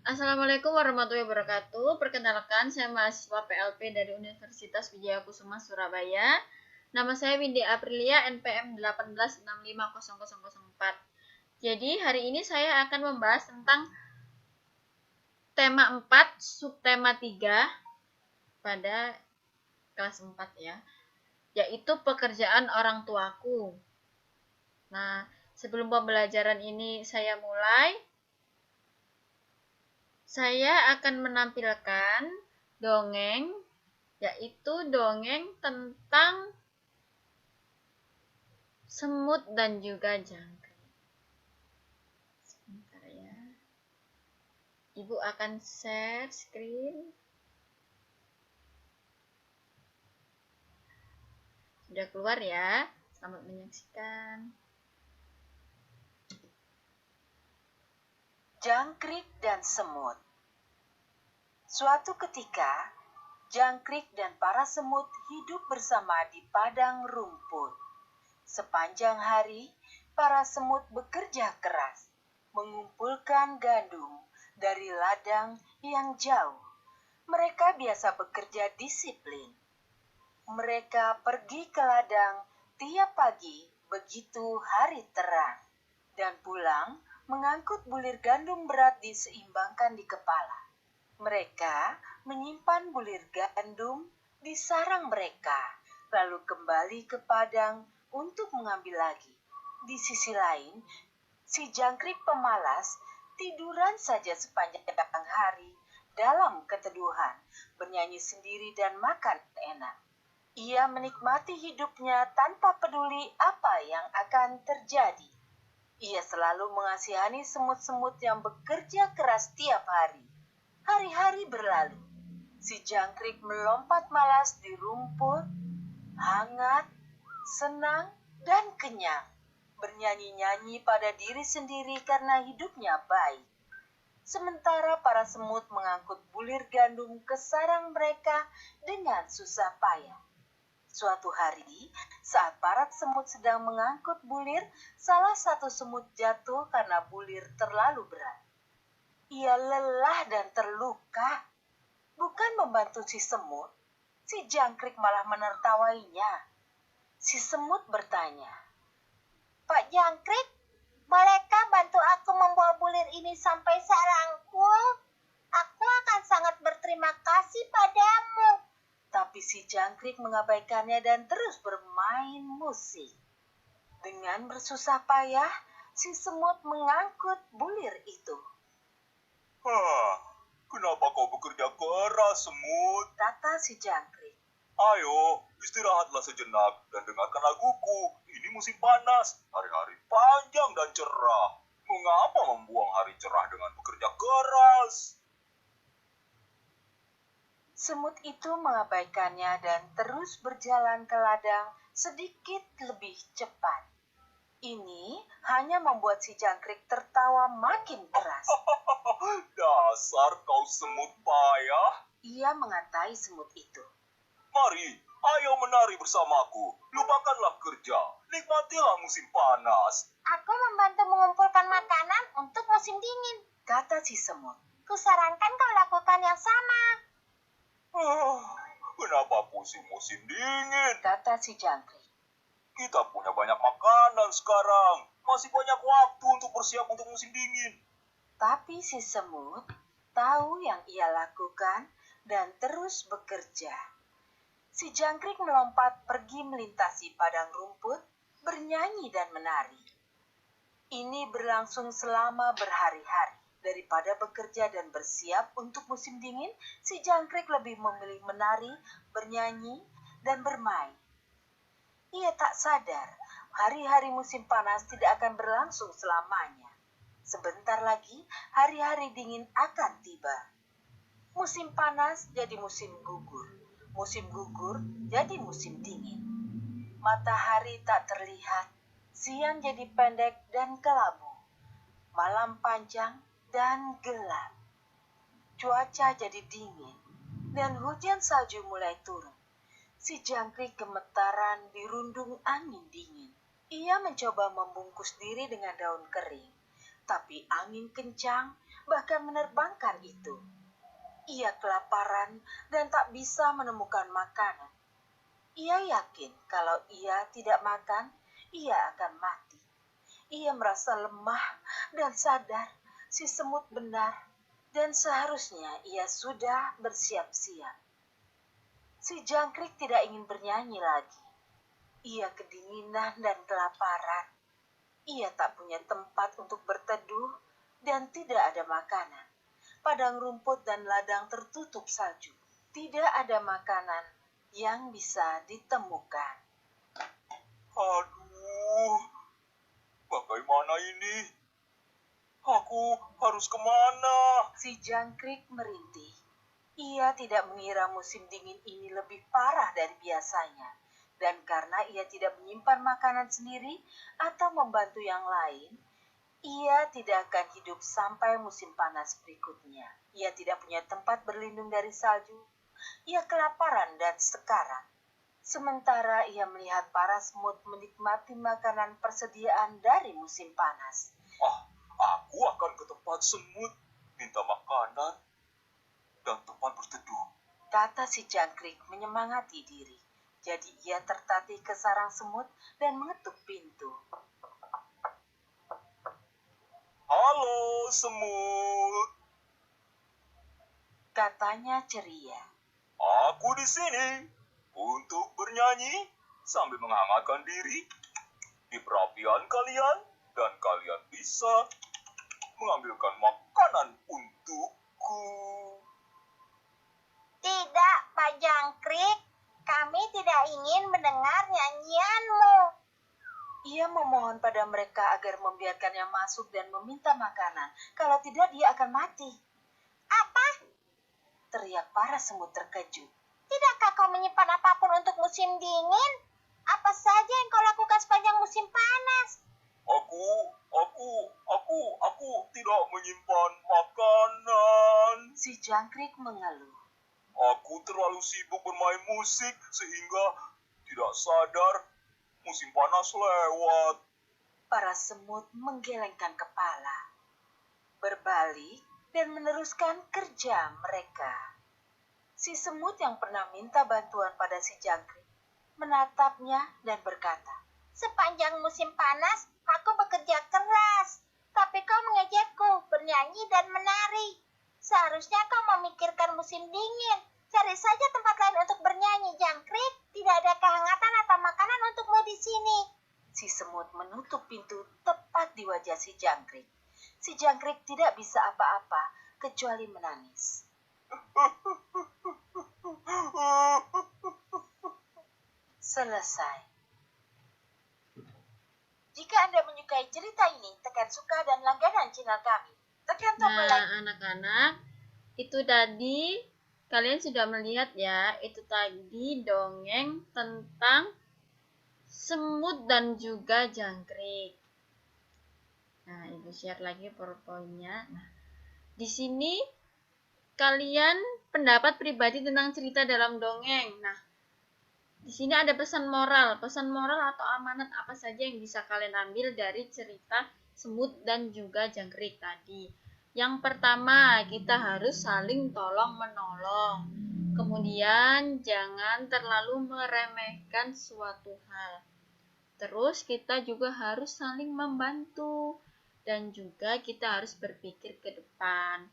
Assalamualaikum warahmatullahi wabarakatuh. Perkenalkan, saya mahasiswa PLP dari Universitas Wijaya Kusuma Surabaya. Nama saya Windy Aprilia, NPM 18650004. Jadi, hari ini saya akan membahas tentang tema 4, subtema 3 pada kelas 4 ya, yaitu pekerjaan orang tuaku. Nah, sebelum pembelajaran ini saya mulai, saya akan menampilkan dongeng, yaitu dongeng tentang semut dan juga jangkrik. Sebentar ya. Ibu akan share screen. Sudah keluar ya. Selamat menyaksikan. Jangkrik dan semut. Suatu ketika, jangkrik dan para semut hidup bersama di padang rumput. Sepanjang hari, para semut bekerja keras, mengumpulkan gandum dari ladang yang jauh. Mereka biasa bekerja disiplin. Mereka pergi ke ladang tiap pagi begitu hari terang, dan pulang mengangkut bulir gandum berat diseimbangkan di kepala. Mereka menyimpan bulir gandum di sarang mereka, lalu kembali ke padang untuk mengambil lagi. Di sisi lain, si jangkrik pemalas tiduran saja sepanjang hari dalam keteduhan, bernyanyi sendiri dan makan enak. Ia menikmati hidupnya tanpa peduli apa yang akan terjadi. Ia selalu mengasihani semut-semut yang bekerja keras tiap hari. Hari-hari berlalu. Si jangkrik melompat malas di rumput, hangat, senang, dan kenyang. Bernyanyi-nyanyi pada diri sendiri karena hidupnya baik. Sementara para semut mengangkut bulir gandum ke sarang mereka dengan susah payah. Suatu hari, saat para semut sedang mengangkut bulir, salah satu semut jatuh karena bulir terlalu berat. Ia lelah dan terluka. Bukan membantu si semut, si jangkrik malah menertawainya. Si semut bertanya, "Pak Jangkrik, bolehkah bantu aku membawa bulir ini sampai sarangku? Aku akan sangat berterima kasih padamu." Tapi si jangkrik mengabaikannya dan terus bermain musik. Dengan bersusah payah, si semut mengangkut bulir itu. Kenapa kau bekerja keras, semut? Kata si jangkrik. Ayo, istirahatlah sejenak dan dengarkan laguku. Ini musim panas, hari-hari panjang dan cerah. Mengapa membuang hari cerah dengan bekerja keras? Semut itu mengabaikannya dan terus berjalan ke ladang sedikit lebih cepat. Ini hanya membuat si jangkrik tertawa makin keras. Dasar kau semut payah. Ia mengatai semut itu. Mari, ayo menari bersamaku. Lupakanlah kerja. Nikmatilah musim panas. Aku membantu mengumpulkan makanan untuk musim dingin, kata si semut. Kusarankan kau lakukan yang sama. Kenapa pusing musim dingin? Kata si jangkrik. Kita punya banyak makanan sekarang. Masih banyak waktu untuk bersiap untuk musim dingin. Tapi si semut tahu yang ia lakukan dan terus bekerja. Si jangkrik melompat pergi melintasi padang rumput, bernyanyi dan menari. Ini berlangsung selama berhari-hari. Daripada bekerja dan bersiap untuk musim dingin, si jangkrik lebih memilih menari, bernyanyi, dan bermain. Ia tak sadar, hari-hari musim panas tidak akan berlangsung selamanya. Sebentar lagi, hari-hari dingin akan tiba. Musim panas jadi musim gugur. Musim gugur jadi musim dingin. Matahari tak terlihat, siang jadi pendek dan kelabu. Malam panjang dan gelap. Cuaca jadi dingin, dan hujan salju mulai turun. Si jangkrik gemetaran dirundung angin dingin. Ia mencoba membungkus diri dengan daun kering, tapi angin kencang bahkan menerbangkan itu. Ia kelaparan dan tak bisa menemukan makanan. Ia yakin kalau ia tidak makan, ia akan mati. Ia merasa lemah dan sadar si semut benar dan seharusnya ia sudah bersiap-siap. Si jangkrik tidak ingin bernyanyi lagi. Ia kedinginan dan kelaparan. Ia tak punya tempat untuk berteduh dan tidak ada makanan. Padang rumput dan ladang tertutup salju. Tidak ada makanan yang bisa ditemukan. Aduh, bagaimana ini? Aku harus kemana? Si jangkrik merintih. Ia tidak mengira musim dingin ini lebih parah dari biasanya. Dan karena ia tidak menyimpan makanan sendiri atau membantu yang lain, ia tidak akan hidup sampai musim panas berikutnya. Ia tidak punya tempat berlindung dari salju. Ia kelaparan dan sekarat. Sementara ia melihat para semut menikmati makanan persediaan dari musim panas. Aku akan ke tempat semut, minta makanan, dan tempat berteduh. Kata si jangkrik menyemangati diri. Jadi ia tertatih ke sarang semut dan mengetuk pintu. Halo, semut. Katanya ceria. Aku di sini untuk bernyanyi sambil menghangatkan diri di perapian kalian, dan kalian bisa mengambilkan makanan untukku. Tidak, Pak Jangkrik. Kami tidak ingin mendengar nyanyianmu. Ia memohon pada mereka agar membiarkannya masuk dan meminta makanan. Kalau tidak, dia akan mati. Apa? Teriak para semut terkejut. Tidakkah kau menyimpan apapun untuk musim dingin? Apa saja yang kau lakukan sepanjang musim panas? Aku tidak menyimpan makanan. Si jangkrik mengeluh. Aku terlalu sibuk bermain musik sehingga tidak sadar musim panas lewat. Para semut menggelengkan kepala, berbalik dan meneruskan kerja mereka. Si semut yang pernah minta bantuan pada si jangkrik menatapnya dan berkata, Sepanjang musim panas, aku bekerja keras. Tapi kau mengejekku, bernyanyi dan menari. Seharusnya kau memikirkan musim dingin. Cari saja tempat lain untuk bernyanyi, jangkrik. Tidak ada kehangatan atau makanan untukmu di sini. Si semut menutup pintu tepat di wajah si jangkrik. Si jangkrik tidak bisa apa-apa kecuali menangis. Selesai. Jika Anda menyukai cerita ini, tekan suka dan langganan channel kami. Tekan tombol like. Nah, anak-anak, itu tadi kalian sudah melihat ya, itu tadi dongeng tentang semut dan juga jangkrik. Nah, Ibu share lagi PowerPoint-nya. Nah, di sini kalian pendapat pribadi tentang cerita dalam dongeng. Nah, di sini ada pesan moral atau amanat apa saja yang bisa kalian ambil dari cerita semut dan juga jangkrik tadi. Yang pertama, kita harus saling tolong-menolong. Kemudian, jangan terlalu meremehkan suatu hal. Terus, kita juga harus saling membantu. Dan juga kita harus berpikir ke depan.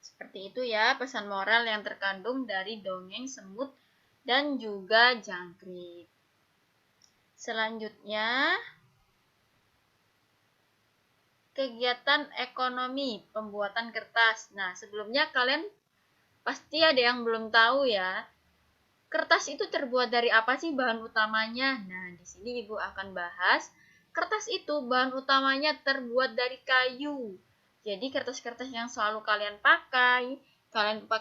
Seperti itu ya, pesan moral yang terkandung dari dongeng semut dan juga jangkrik. Selanjutnya, kegiatan ekonomi pembuatan kertas. Nah, sebelumnya kalian pasti ada yang belum tahu ya. Kertas itu terbuat dari apa sih bahan utamanya? Nah, di sini Ibu akan bahas. Kertas itu bahan utamanya terbuat dari kayu. Jadi kertas-kertas yang selalu kalian pakai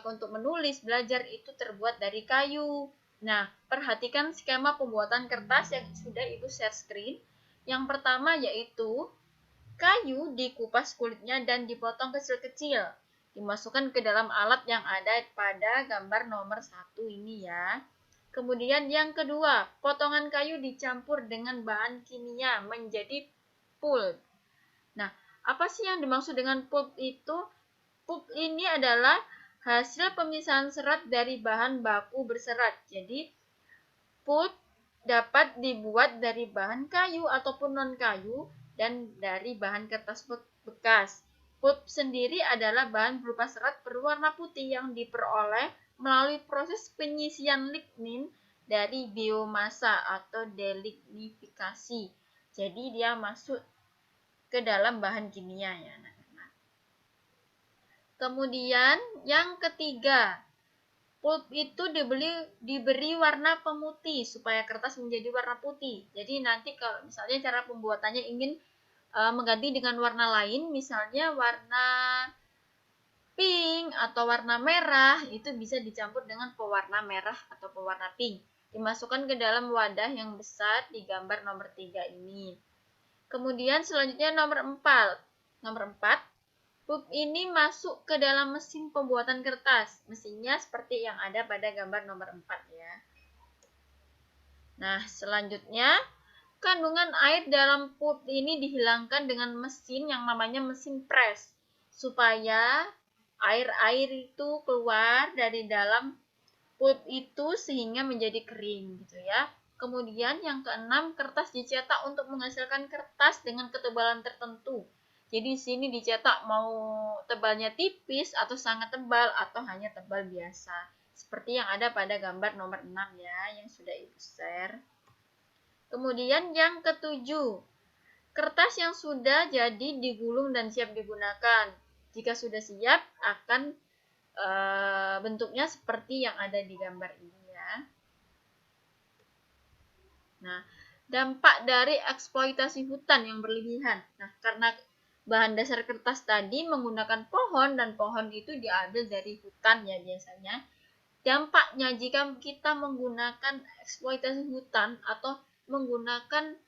untuk menulis, belajar itu terbuat dari kayu. Nah, perhatikan skema pembuatan kertas yang sudah Ibu share screen. Yang pertama yaitu kayu dikupas kulitnya dan dipotong kecil-kecil. Dimasukkan ke dalam alat yang ada pada gambar nomor 1 ini ya. Kemudian yang kedua, potongan kayu dicampur dengan bahan kimia menjadi pulp. Nah, Apa sih yang dimaksud dengan pulp itu? Pulp ini adalah hasil pemisahan serat dari bahan baku berserat. Jadi, pulp dapat dibuat dari bahan kayu ataupun non-kayu dan dari bahan kertas bekas. Pulp sendiri adalah bahan berupa serat berwarna putih yang diperoleh melalui proses penyisian lignin dari biomasa atau delignifikasi. Jadi dia masuk ke dalam bahan kimia ya anak-anak. Kemudian yang ketiga, pulp itu diberi warna pemutih supaya kertas menjadi warna putih. Jadi nanti kalau misalnya cara pembuatannya ingin mengganti dengan warna lain, misalnya warna pink atau warna merah, itu bisa dicampur dengan pewarna merah atau pewarna pink. Dimasukkan ke dalam wadah yang besar di gambar nomor 3 ini. Kemudian selanjutnya nomor 4. Nomor 4, pulp ini masuk ke dalam mesin pembuatan kertas. Mesinnya seperti yang ada pada gambar nomor 4 ya. Nah, selanjutnya kandungan air dalam pulp ini dihilangkan dengan mesin yang namanya mesin press supaya air-air itu keluar dari dalam pulp itu sehingga menjadi kering gitu ya. Kemudian yang keenam, kertas dicetak untuk menghasilkan kertas dengan ketebalan tertentu. Jadi di sini dicetak mau tebalnya tipis atau sangat tebal atau hanya tebal biasa. Seperti yang ada pada gambar nomor 6 ya, yang sudah Ibu share. Kemudian yang ketujuh, kertas yang sudah jadi digulung dan siap digunakan. Jika sudah siap, akan bentuknya seperti yang ada di gambar ini ya. Nah, dampak dari eksploitasi hutan yang berlebihan. Nah, karena bahan dasar kertas tadi menggunakan pohon dan pohon itu diambil dari hutan ya biasanya. Dampaknya jika kita menggunakan eksploitasi hutan atau menggunakan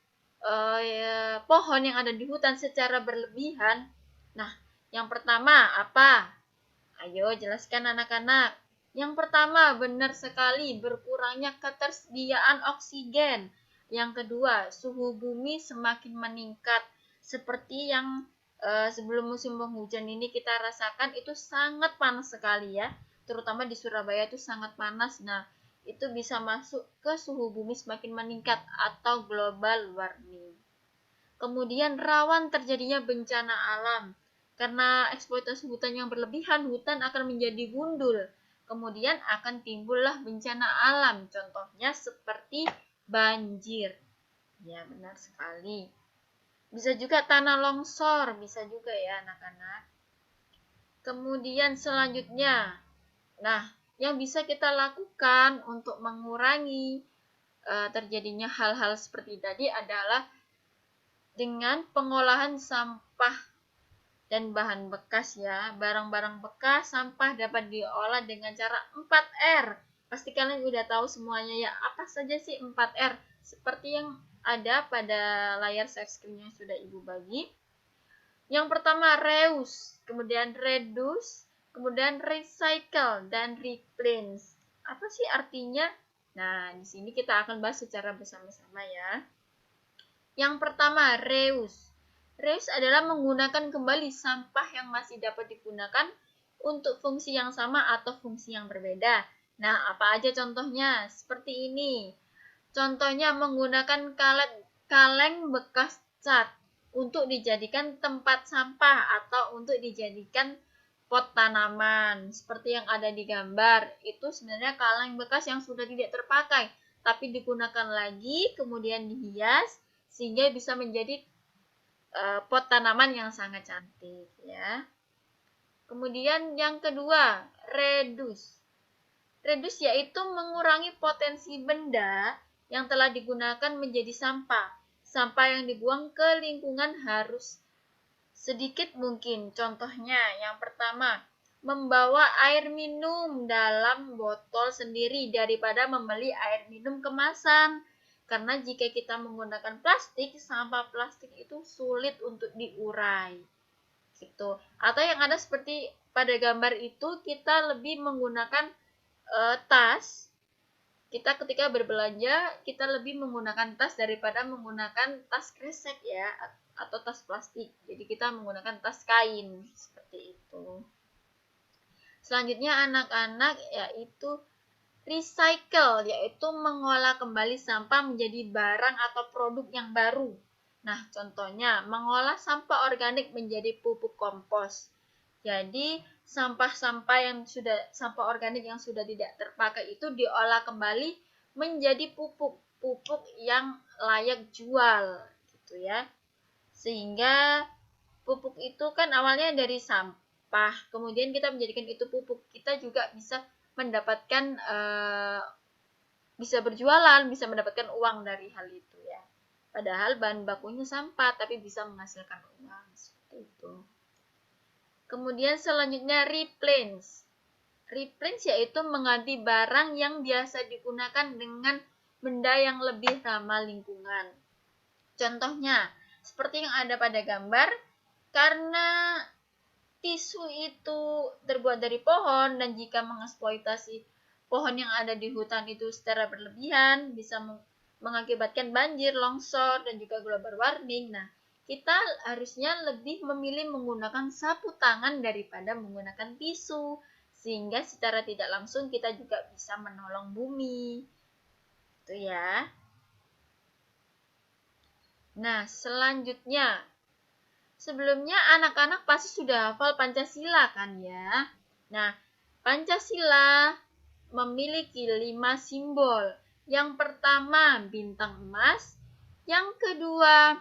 pohon yang ada di hutan secara berlebihan. Nah, yang pertama apa? Ayo jelaskan anak-anak. Yang pertama, benar sekali berkurangnya ketersediaan oksigen. Yang kedua, suhu bumi semakin meningkat. Seperti yang sebelum musim penghujan ini kita rasakan itu sangat panas sekali ya. Terutama di Surabaya itu sangat panas. Nah, itu bisa masuk ke suhu bumi semakin meningkat atau global warming. Kemudian rawan terjadinya bencana alam. Karena eksploitasi hutan yang berlebihan, hutan akan menjadi gundul. Kemudian akan timbullah bencana alam. Contohnya seperti banjir. Ya, benar sekali. Bisa juga tanah longsor, bisa juga ya anak-anak. Kemudian selanjutnya, nah, yang bisa kita lakukan untuk mengurangi terjadinya hal-hal seperti tadi adalah dengan pengolahan sampah dan bahan bekas ya. Barang-barang bekas, sampah dapat diolah dengan cara 4R. Pasti kalian udah tahu semuanya ya. Apa saja sih 4R? Seperti yang ada pada layar share screen yang sudah Ibu bagi. Yang pertama reuse, kemudian reduce, kemudian recycle dan replenish. Apa sih artinya? Nah, di sini kita akan bahas secara bersama-sama ya. Yang pertama, reuse. Reuse adalah menggunakan kembali sampah yang masih dapat digunakan untuk fungsi yang sama atau fungsi yang berbeda. Nah, apa aja contohnya? Seperti ini. Contohnya menggunakan kaleng bekas cat untuk dijadikan tempat sampah atau untuk dijadikan pot tanaman. Seperti yang ada di gambar. Itu sebenarnya kaleng bekas yang sudah tidak terpakai, tapi digunakan lagi, kemudian dihias, sehingga bisa menjadi pot tanaman yang sangat cantik ya. Kemudian yang kedua, reduce. Reduce yaitu mengurangi potensi benda yang telah digunakan menjadi sampah. Sampah yang dibuang ke lingkungan harus sedikit mungkin. Contohnya, yang pertama, membawa air minum dalam botol sendiri daripada membeli air minum kemasan. Karena jika kita menggunakan plastik, sampah plastik itu sulit untuk diurai. Gitu. Atau yang ada seperti pada gambar itu, kita lebih menggunakan tas. Kita ketika berbelanja, kita lebih menggunakan tas daripada menggunakan tas kresek ya, atau tas plastik. Jadi kita menggunakan tas kain seperti itu. Selanjutnya anak-anak yaitu recycle, yaitu mengolah kembali sampah menjadi barang atau produk yang baru. Nah, contohnya mengolah sampah organik menjadi pupuk kompos. Jadi, sampah organik yang sudah tidak terpakai itu diolah kembali menjadi pupuk yang layak jual, gitu ya. Sehingga pupuk itu kan awalnya dari sampah, kemudian kita menjadikan itu pupuk. Kita juga bisa mendapatkan bisa berjualan, bisa mendapatkan uang dari hal itu ya. Padahal bahan bakunya sampah tapi bisa menghasilkan uang seperti itu. Kemudian selanjutnya replenish. Replenish yaitu mengganti barang yang biasa digunakan dengan benda yang lebih ramah lingkungan. Contohnya seperti yang ada pada gambar, karena tisu itu terbuat dari pohon dan jika mengeksploitasi pohon yang ada di hutan itu secara berlebihan bisa mengakibatkan banjir, longsor, dan juga global warming. Nah, kita harusnya lebih memilih menggunakan sapu tangan daripada menggunakan tisu, sehingga secara tidak langsung kita juga bisa menolong bumi. Itu ya. Nah, selanjutnya, sebelumnya anak-anak pasti sudah hafal Pancasila kan ya. Nah, Pancasila memiliki 5 simbol. Yang pertama bintang emas, yang kedua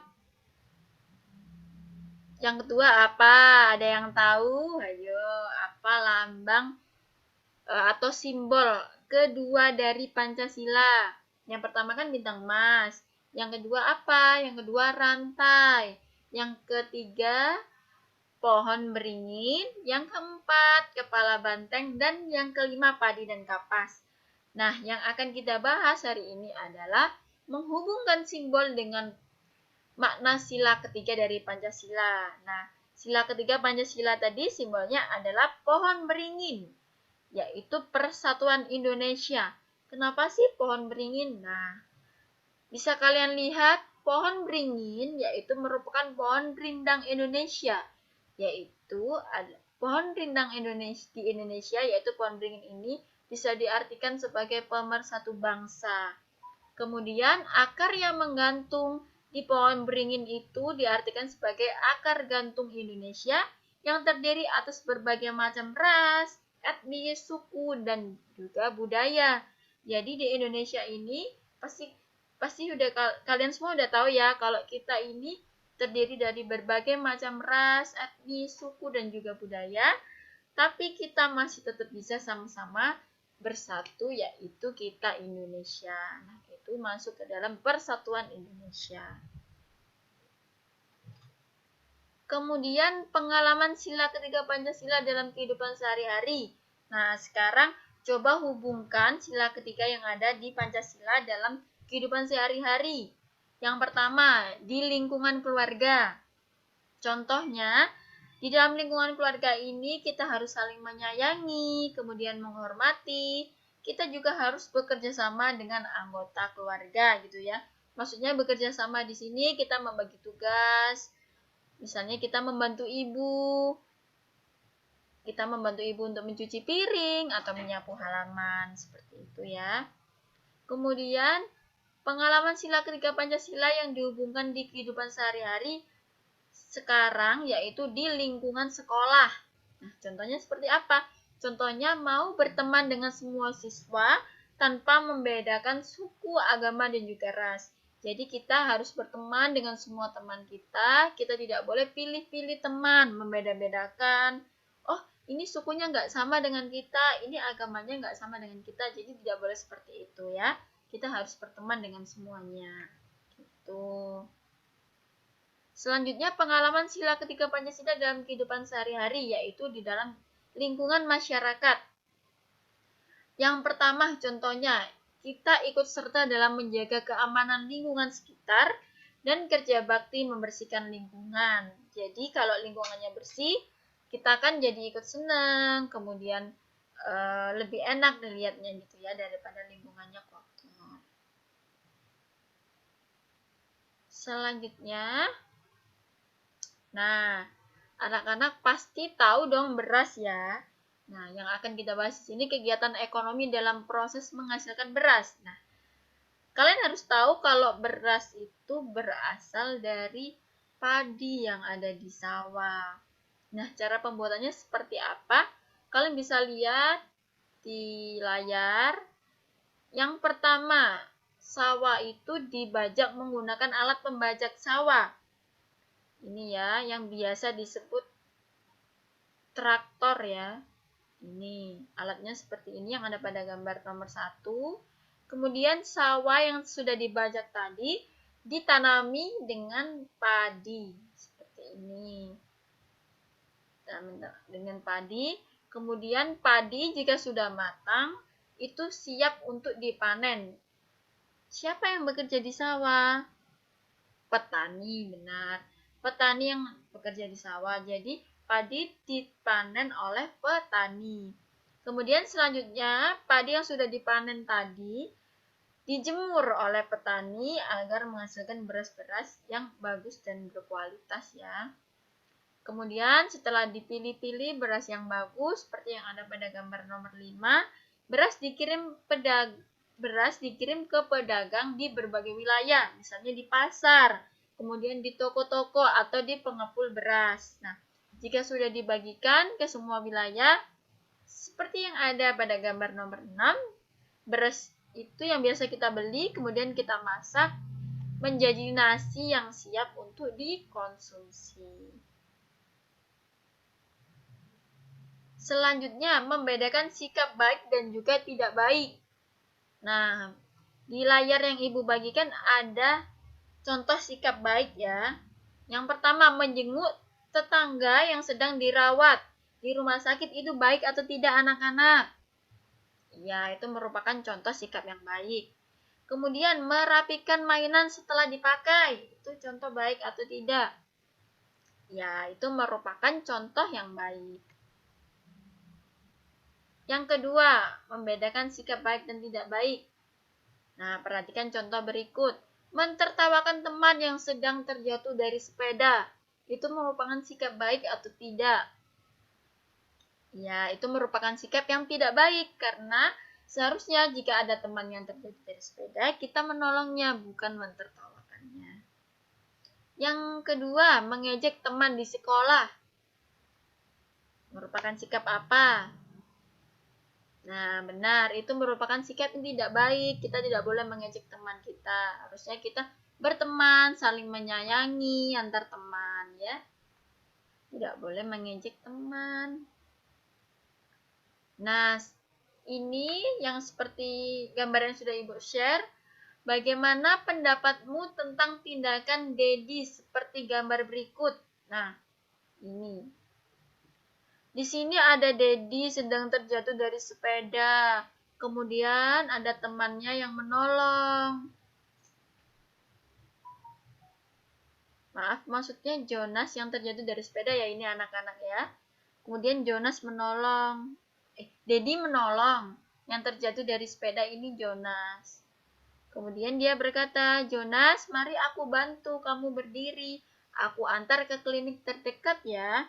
apa? Ada yang tahu? Ayo, apa lambang atau simbol kedua dari Pancasila? Yang pertama kan bintang emas. Yang kedua apa? Yang kedua rantai. Yang ketiga pohon beringin. Yang keempat kepala banteng. Dan yang kelima padi dan kapas. Nah, yang akan kita bahas hari ini adalah menghubungkan simbol dengan makna sila ketiga dari Pancasila. Nah, sila ketiga Pancasila tadi simbolnya adalah pohon beringin, yaitu persatuan Indonesia. Kenapa sih pohon beringin? Nah, bisa kalian lihat pohon beringin yaitu merupakan pohon rindang Indonesia, yaitu pohon rindang di Indonesia, yaitu pohon beringin ini bisa diartikan sebagai pemersatu bangsa. Kemudian akar yang menggantung di pohon beringin itu diartikan sebagai akar gantung Indonesia yang terdiri atas berbagai macam ras, etnis, suku, dan juga budaya. Jadi di Indonesia ini pasti kalian semua udah tahu ya kalau kita ini terdiri dari berbagai macam ras, etnis, suku, dan juga budaya. Tapi kita masih tetap bisa sama-sama bersatu, yaitu kita Indonesia. Nah, itu masuk ke dalam persatuan Indonesia. Kemudian pengalaman sila ketiga Pancasila dalam kehidupan sehari-hari. Nah, sekarang coba hubungkan sila ketiga yang ada di Pancasila dalam kehidupan sehari-hari. Yang pertama, di lingkungan keluarga. Contohnya, di dalam lingkungan keluarga ini kita harus saling menyayangi, kemudian menghormati. Kita juga harus bekerja sama dengan anggota keluarga gitu ya. Maksudnya bekerja sama di sini kita membagi tugas. Misalnya kita membantu ibu. Kita membantu ibu untuk mencuci piring atau menyapu halaman seperti itu ya. Kemudian pengalaman sila ketiga Pancasila yang dihubungkan di kehidupan sehari-hari sekarang yaitu di lingkungan sekolah. Nah, contohnya seperti apa? Contohnya mau berteman dengan semua siswa tanpa membedakan suku, agama, dan juga ras. Jadi kita harus berteman dengan semua teman kita. Kita tidak boleh pilih-pilih teman, membeda-bedakan. Oh, ini sukunya nggak sama dengan kita, ini agamanya nggak sama dengan kita. Jadi tidak boleh seperti itu ya. Kita harus berteman dengan semuanya. Gitu. Selanjutnya pengalaman sila ketiga Pancasila dalam kehidupan sehari-hari, yaitu di dalam lingkungan masyarakat. Yang pertama contohnya, kita ikut serta dalam menjaga keamanan lingkungan sekitar dan kerja bakti membersihkan lingkungan. Jadi kalau lingkungannya bersih, kita kan jadi ikut senang, kemudian lebih enak dilihatnya gitu ya daripada lingkungannya kotor. Selanjutnya, Nah, anak-anak pasti tahu dong beras ya. Nah, yang akan kita bahas di sini kegiatan ekonomi dalam proses menghasilkan beras. Nah, kalian harus tahu kalau beras itu berasal dari padi yang ada di sawah. Nah, cara pembuatannya seperti apa? Kalian bisa lihat di layar. Yang pertama, sawah itu dibajak menggunakan alat pembajak sawah. Ini ya, yang biasa disebut traktor ya. Ini, alatnya seperti ini yang ada pada gambar nomor 1. Kemudian sawah yang sudah dibajak tadi ditanami dengan padi. Seperti ini. Dengan padi. Kemudian padi jika sudah matang, itu siap untuk dipanen. Siapa yang bekerja di sawah? Petani, benar. Petani yang bekerja di sawah. Jadi, padi dipanen oleh petani. Kemudian selanjutnya, padi yang sudah dipanen tadi dijemur oleh petani agar menghasilkan beras-beras yang bagus dan berkualitas ya. Kemudian setelah dipilih-pilih beras yang bagus, seperti yang ada pada gambar nomor 5, beras dikirim ke pedagang di berbagai wilayah, misalnya di pasar, kemudian di toko-toko atau di pengepul beras. Nah, jika sudah dibagikan ke semua wilayah, seperti yang ada pada gambar nomor 6, beras itu yang biasa kita beli, kemudian kita masak menjadi nasi yang siap untuk dikonsumsi. Selanjutnya, membedakan sikap baik dan juga tidak baik. Nah, di layar yang Ibu bagikan ada contoh sikap baik ya. Yang pertama, menjenguk tetangga yang sedang dirawat di rumah sakit itu baik atau tidak anak-anak? Ya, itu merupakan contoh sikap yang baik. Kemudian, merapikan mainan setelah dipakai. Itu contoh baik atau tidak? Ya, itu merupakan contoh yang baik. Yang kedua, membedakan sikap baik dan tidak baik. Nah, perhatikan contoh berikut. Mentertawakan teman yang sedang terjatuh dari sepeda. Itu merupakan sikap baik atau tidak? Ya, itu merupakan sikap yang tidak baik karena seharusnya jika ada teman yang terjatuh dari sepeda, kita menolongnya, bukan mentertawakannya. Yang kedua, mengejek teman di sekolah. Merupakan sikap apa? Nah, benar, itu merupakan sikap yang tidak baik. Kita tidak boleh mengejek teman kita. Harusnya kita berteman, saling menyayangi antar teman, ya. Tidak boleh mengejek teman. Nah, ini yang seperti gambar yang sudah Ibu share. Bagaimana pendapatmu tentang tindakan Dedi seperti gambar berikut? Nah, ini. Di sini ada Dedi sedang terjatuh dari sepeda. Kemudian ada temannya yang menolong. Maaf, maksudnya Jonas yang terjatuh dari sepeda ya, ini anak-anak ya. Kemudian Jonas menolong. Dedi menolong. Yang terjatuh dari sepeda ini Jonas. Kemudian dia berkata, Jonas, mari aku bantu kamu berdiri. Aku antar ke klinik terdekat ya.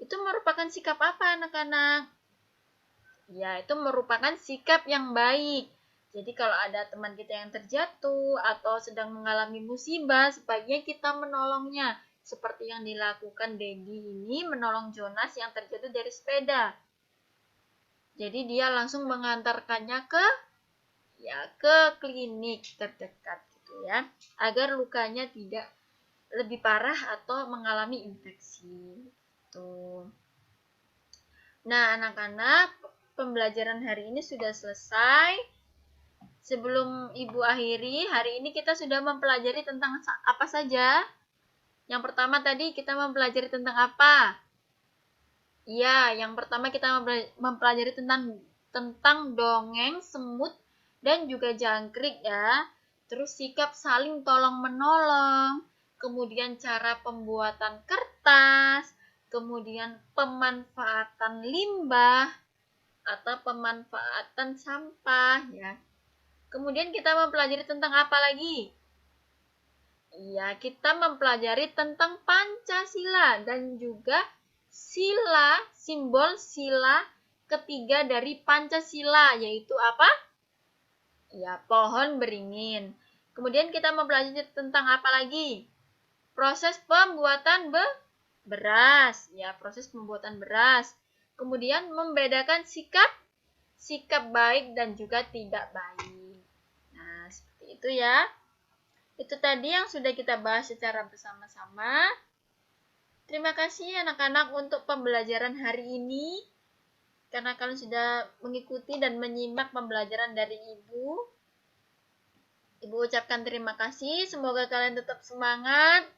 Itu merupakan sikap apa anak-anak? Ya, itu merupakan sikap yang baik. Jadi kalau ada teman kita yang terjatuh atau sedang mengalami musibah, sebaiknya kita menolongnya. Seperti yang dilakukan Dedi ini menolong Jonas yang terjatuh dari sepeda. Jadi dia langsung mengantarkannya ke klinik terdekat gitu ya, agar lukanya tidak lebih parah atau mengalami infeksi. Tuh. Nah, anak-anak, pembelajaran hari ini sudah selesai. Sebelum Ibu akhiri, hari ini kita sudah mempelajari tentang apa saja? Yang pertama tadi kita mempelajari tentang apa? Iya, yang pertama kita mempelajari tentang dongeng, semut, dan juga jangkrik ya. Terus sikap saling tolong-menolong, kemudian cara pembuatan kertas, kemudian pemanfaatan limbah atau pemanfaatan sampah ya. Kemudian kita mempelajari tentang apa lagi? Iya, kita mempelajari tentang Pancasila dan juga sila, simbol sila ketiga dari Pancasila, yaitu apa? Ya, pohon beringin. Kemudian kita mempelajari tentang apa lagi? Proses pembuatan beras. Ya, proses pembuatan beras. Kemudian membedakan sikap baik dan juga tidak baik. Nah, seperti itu ya. Itu tadi yang sudah kita bahas secara bersama-sama. Terima kasih anak-anak untuk pembelajaran hari ini. Karena kalian sudah mengikuti dan menyimak pembelajaran dari Ibu. Ibu ucapkan terima kasih. Semoga kalian tetap semangat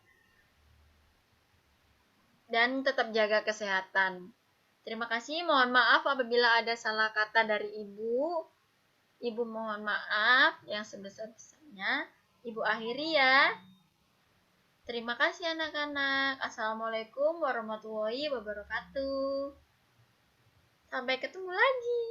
dan tetap jaga kesehatan. Terima kasih. Mohon maaf apabila ada salah kata dari Ibu. Ibu mohon maaf yang sebesar-besarnya. Ibu akhiri ya. Terima kasih anak-anak. Assalamualaikum warahmatullahi wabarakatuh. Sampai ketemu lagi.